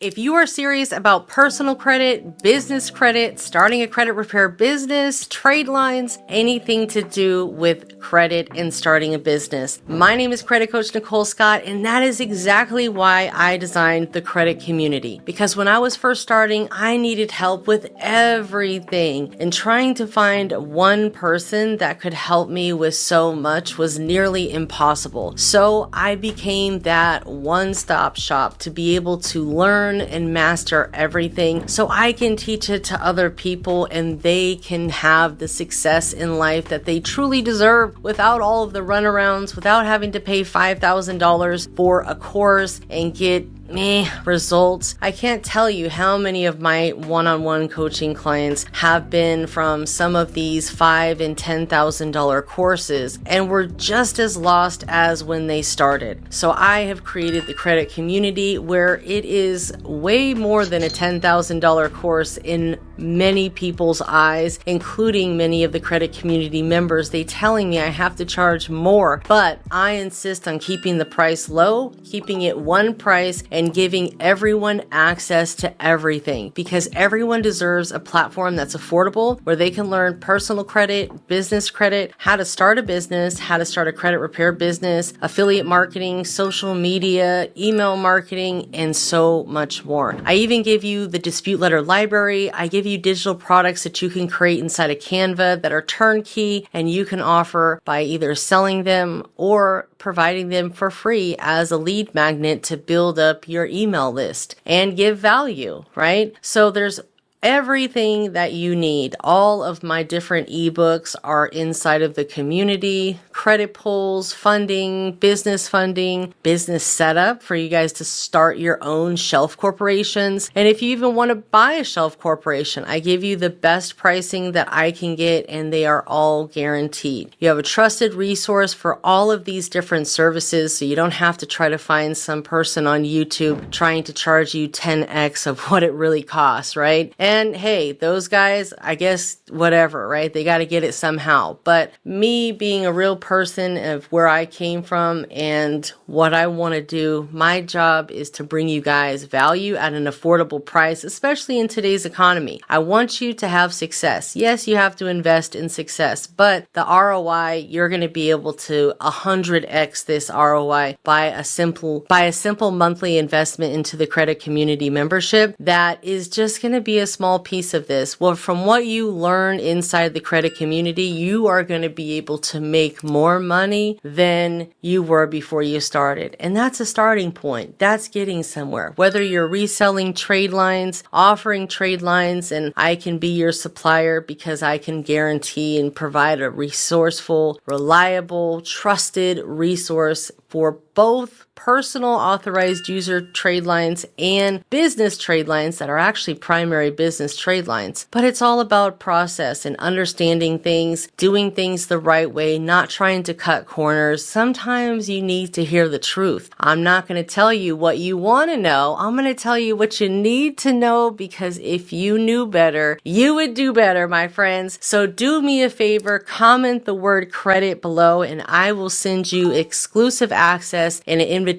If you are serious about personal credit, business credit, starting a credit repair business, trade lines, anything to do with credit and starting a business, my name is Credit Coach Nicole Scott, and that is exactly why I designed the credit community. Because when I was first starting, I needed help with everything, and trying to find one person that could help me with so much was nearly impossible. So I became that one-stop shop to be able to learn and master everything so I can teach it to other people and they can have the success in life that they truly deserve without all of the runarounds, without having to pay $5,000 for a course and get results. I can't tell you how many of my one-on-one coaching clients have been from some of these $5,000 and $10,000 courses and were just as lost as when they started. So I have created the credit community where it is way more than a $10,000 course in many people's eyes, including many of the credit community members. They telling me I have to charge more, but I insist on keeping the price low, keeping it one price, and giving everyone access to everything, because everyone deserves a platform that's affordable where they can learn personal credit, business credit, how to start a business, how to start a credit repair business, affiliate marketing, social media, email marketing, and so much more. I even give you the dispute letter library. I give you digital products that you can create inside of Canva that are turnkey and you can offer by either selling them or providing them for free as a lead magnet to build up your email list and give value, right? So there's everything that you need. All of my different ebooks are inside of the community, credit pulls, funding, business setup for you guys to start your own shelf corporations. And if you even want to buy a shelf corporation, I give you the best pricing that I can get, and they are all guaranteed. You have a trusted resource for all of these different services, so you don't have to try to find some person on YouTube trying to charge you 10x of what it really costs, right? And hey, those guys, I guess, whatever, right? They got to get it somehow. But me being a real person of where I came from and what I want to do, my job is to bring you guys value at an affordable price, especially in today's economy. I want you to have success. Yes, you have to invest in success, but the ROI, you're going to be able to 100x this ROI by a simple monthly investment into the credit community membership that is just going to be a small piece of this. Well, from what you learn inside the credit community, you are going to be able to make more money than you were before you started. And that's a starting point. That's getting somewhere. Whether you're reselling trade lines, offering trade lines, and I can be your supplier because I can guarantee and provide a resourceful, reliable, trusted resource for both personal authorized user trade lines and business trade lines that are actually primary business trade lines. But it's all about process and understanding things, doing things the right way, not trying to cut corners. Sometimes you need to hear the truth. I'm not going to tell you what you want to know. I'm going to tell you what you need to know, because if you knew better, you would do better, my friends. So do me a favor, comment the word credit below, and I will send you exclusive access and an invitation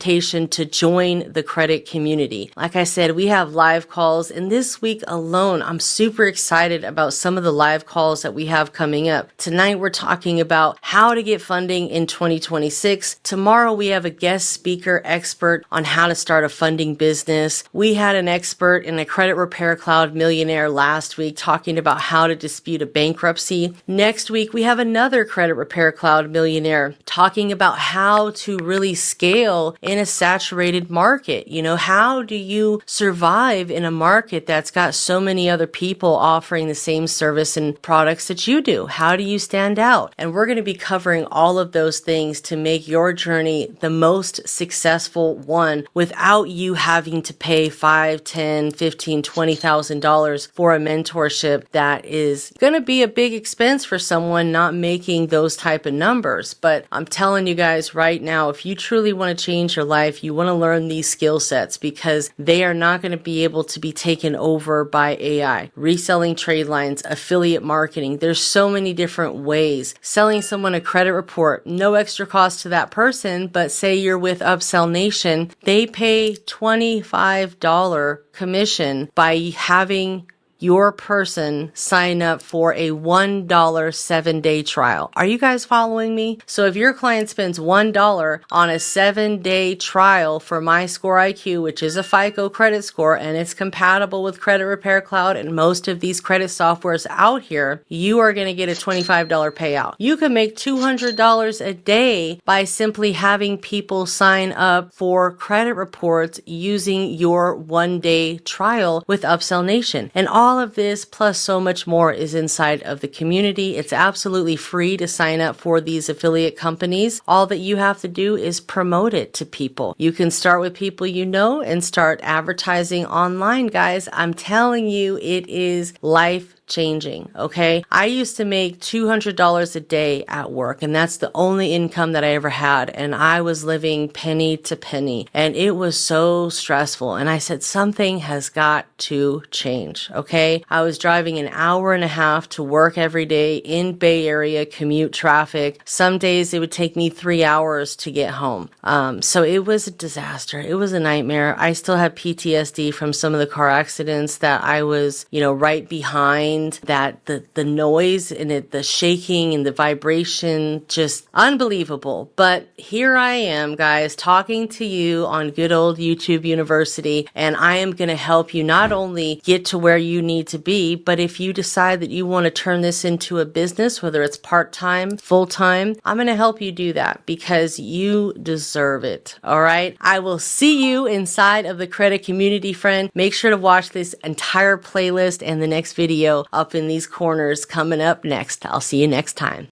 to join the credit community. Like I said, we have live calls, and this week alone, I'm super excited about some of the live calls that we have coming up. Tonight, we're talking about how to get funding in 2026. Tomorrow, we have a guest speaker expert on how to start a funding business. We had an expert in a credit repair cloud millionaire last week talking about how to dispute a bankruptcy. Next week, we have another credit repair cloud millionaire talking about how to really scale in a saturated market. You know, how do you survive in a market that's got so many other people offering the same service and products that you do? How do you stand out? And we're going to be covering all of those things to make your journey the most successful one without you having to pay $5,000, $10,000, $15,000, $20,000 for a mentorship that is going to be a big expense for someone not making those type of numbers. But I'm telling you guys right now, if you truly really want to change your life, you want to learn these skill sets because they are not going to be able to be taken over by AI. Reselling trade lines, affiliate marketing. There's so many different ways. Selling someone a credit report, no extra cost to that person, but say you're with Upsell Nation, they pay $25 commission by having your person sign up for a $1 7-day trial. Are you guys following me? So if your client spends $1 on a 7-day trial for My Score IQ, which is a FICO credit score, and it's compatible with Credit Repair Cloud and most of these credit softwares out here, you are going to get a $25 payout. You can make $200 a day by simply having people sign up for credit reports using your 1-day trial with Upsell Nation. And all of this plus so much more is inside of the community. It's absolutely free to sign up for these affiliate companies. All that you have to do is promote it to people. You can start with people you know and start advertising online, guys. I'm telling you, it is life changing. Okay. I used to make $200 a day at work, and that's the only income that I ever had. And I was living penny to penny, and it was so stressful. And I said, something has got to change. Okay. I was driving an hour and a half to work every day in Bay Area commute traffic. Some days it would take me 3 hours to get home. So it was a disaster. It was a nightmare. I still have PTSD from some of the car accidents that I was, right behind. That the noise and the shaking and the vibration, just unbelievable. But here I am, guys, talking to you on good old YouTube University, and I am going to help you not only get to where you need to be, but if you decide that you want to turn this into a business, whether it's part-time, full-time, I'm going to help you do that because you deserve it. All right. I will see you inside of the credit community, friend. Make sure to watch this entire playlist and the next video up in these corners coming up next. I'll see you next time.